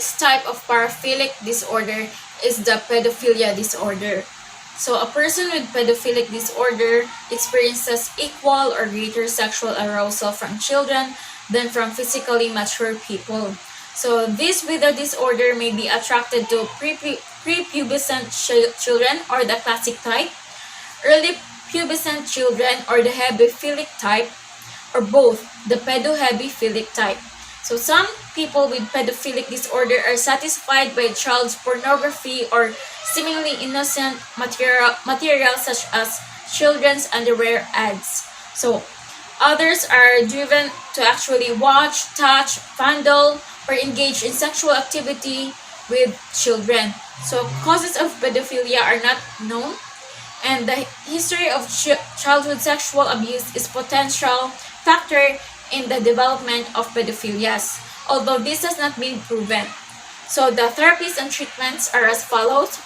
next type of paraphilic disorder is the pedophilia disorder. So a person with pedophilic disorder experiences equal or greater sexual arousal from children than from physically mature people. So these with the disorder may be attracted to prepubescent children or the classic type, early pubescent children or the hebephilic type, or both the pedohebephilic type. So some people with pedophilic disorder are satisfied by child's pornography or seemingly innocent material such as children's underwear ads. So others are driven to actually watch, touch, fondle, or engage in sexual activity with children. So causes of pedophilia are not known, and the history of childhood sexual abuse is potential factor in the development of pedophilias, although this has not been proven. So the therapies and treatments are as follows.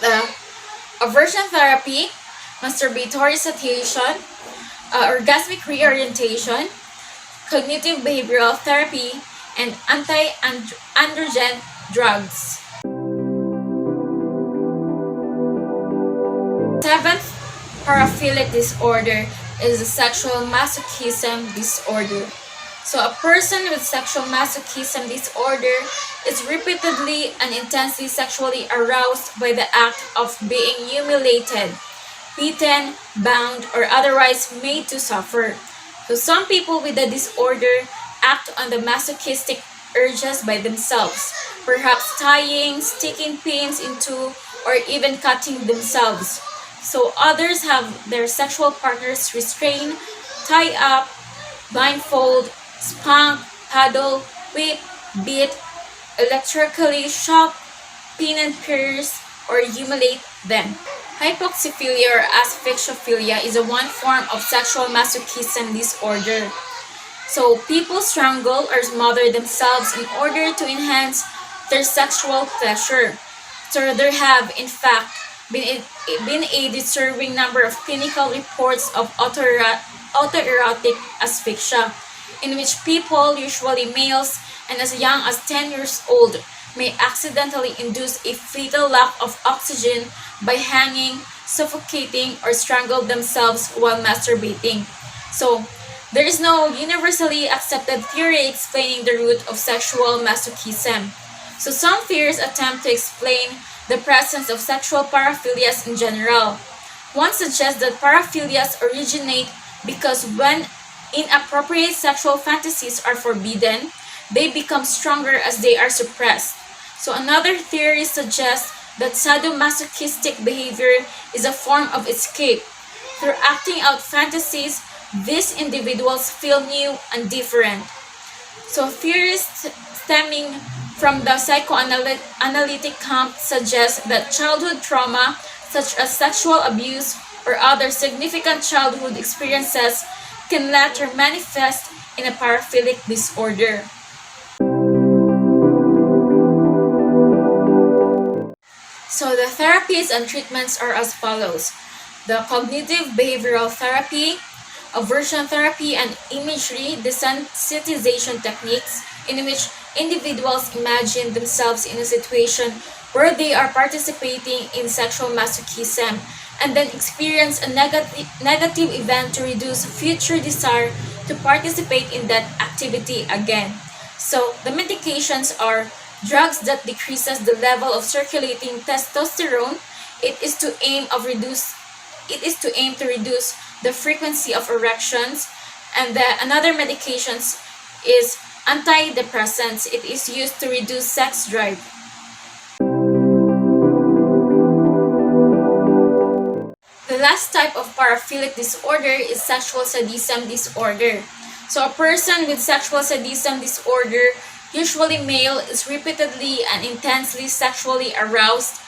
The aversion therapy, masturbatory satiation, orgasmic reorientation, cognitive behavioral therapy, and anti-androgen drugs. Seventh paraphilic disorder is the sexual masochism disorder. So a person with sexual masochism disorder is repeatedly and intensely sexually aroused by the act of being humiliated, beaten, bound, or otherwise made to suffer. So some people with the disorder act on the masochistic urges by themselves, perhaps tying, sticking pins into, or even cutting themselves. So others have their sexual partners restrain, tie up, blindfold, spank, paddle, whip, beat, electrically shock, pin and pierce, or humiliate them. Hypoxiphilia or asphyxiophilia is a one form of sexual masochism disorder. So people strangle or smother themselves in order to enhance their sexual pleasure. So there have, in fact, been a disturbing number of clinical reports of autoerotic asphyxia, in which people, usually males and as young as 10 years old, may accidentally induce a fatal lack of oxygen by hanging, suffocating, or strangle themselves while masturbating. So, there is no universally accepted theory explaining the root of sexual masochism. So some theories attempt to explain the presence of sexual paraphilias in general. One suggests that paraphilias originate because when inappropriate sexual fantasies are forbidden, they become stronger as they are suppressed. So another theory suggests that sadomasochistic behavior is a form of escape. Through acting out fantasies, these individuals feel new and different. So theories stemming from the psychoanalytic camp suggest that childhood trauma, such as sexual abuse or other significant childhood experiences, can later manifest in a paraphilic disorder. So the therapies and treatments are as follows. The cognitive behavioral therapy, aversion therapy, and imagery desensitization techniques in which individuals imagine themselves in a situation where they are participating in sexual masochism and then experience a negative event to reduce future desire to participate in that activity again. So the medications are drugs that decreases the level of circulating testosterone. It is to aim to reduce the frequency of erections, and another medications is antidepressants. It is used to reduce sex drive. The last type of paraphilic disorder is sexual sadism disorder. So a person with sexual sadism disorder, usually male, is repeatedly and intensely sexually aroused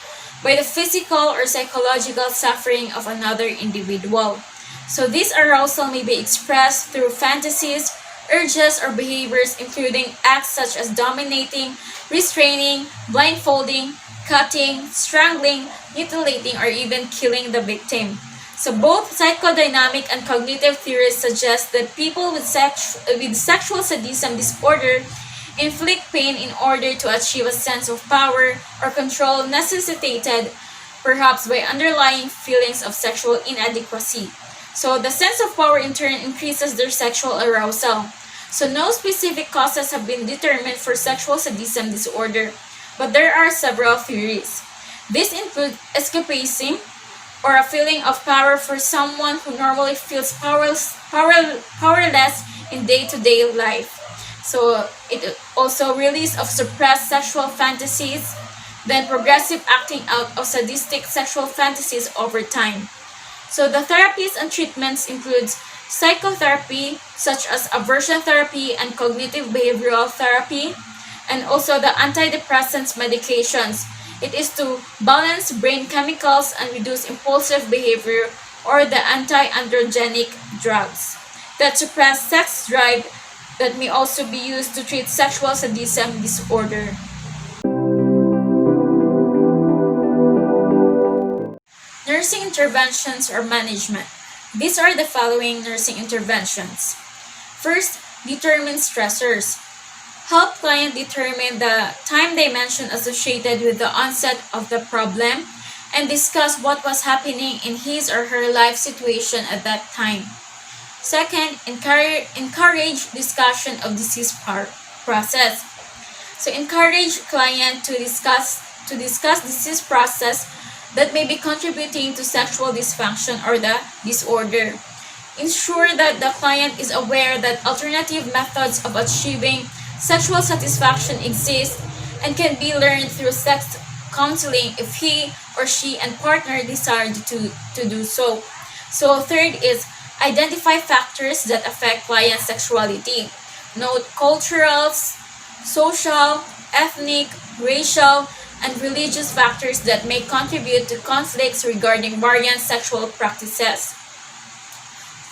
by the physical or psychological suffering of another individual. So this arousal may be expressed through fantasies, urges, or behaviors including acts such as dominating, restraining, blindfolding, cutting, strangling, mutilating, or even killing the victim. So both psychodynamic and cognitive theories suggest that people with sexual sadism disorder inflict pain in order to achieve a sense of power or control necessitated perhaps by underlying feelings of sexual inadequacy. So the sense of power in turn increases their sexual arousal. So no specific causes have been determined for sexual sadism disorder, but there are several theories. These include escapism, or a feeling of power for someone who normally feels powerless in day-to-day life. So it also release of suppressed sexual fantasies, then progressive acting out of sadistic sexual fantasies over time. So the therapies and treatments includes psychotherapy, such as aversion therapy and cognitive behavioral therapy, and also the antidepressants medications. It is to balance brain chemicals and reduce impulsive behavior, or the anti-androgenic drugs that suppress sex drive that may also be used to treat sexual sadism disorder. Nursing interventions or management. These are the following nursing interventions. First, determine stressors. Help client determine the time dimension associated with the onset of the problem and discuss what was happening in his or her life situation at that time. Second, encourage discussion of disease process. So encourage client to discuss disease process that may be contributing to sexual dysfunction or the disorder. Ensure that the client is aware that alternative methods of achieving sexual satisfaction exist and can be learned through sex counseling if he or she and partner desire to do so. So third is identify factors that affect client sexuality. Note cultural, social, ethnic, racial, and religious factors that may contribute to conflicts regarding variant sexual practices.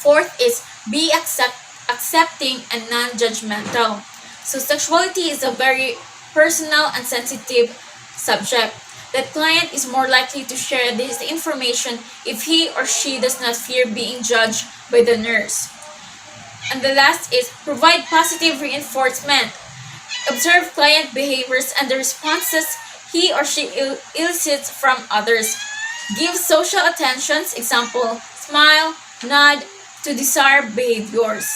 Fourth is be accepting and non-judgmental. So sexuality is a very personal and sensitive subject. That client is more likely to share this information if he or she does not fear being judged by the nurse. And the last is provide positive reinforcement. Observe client behaviors and the responses he or she elicits from others. Give social attentions, example, smile, nod, to desired behaviors.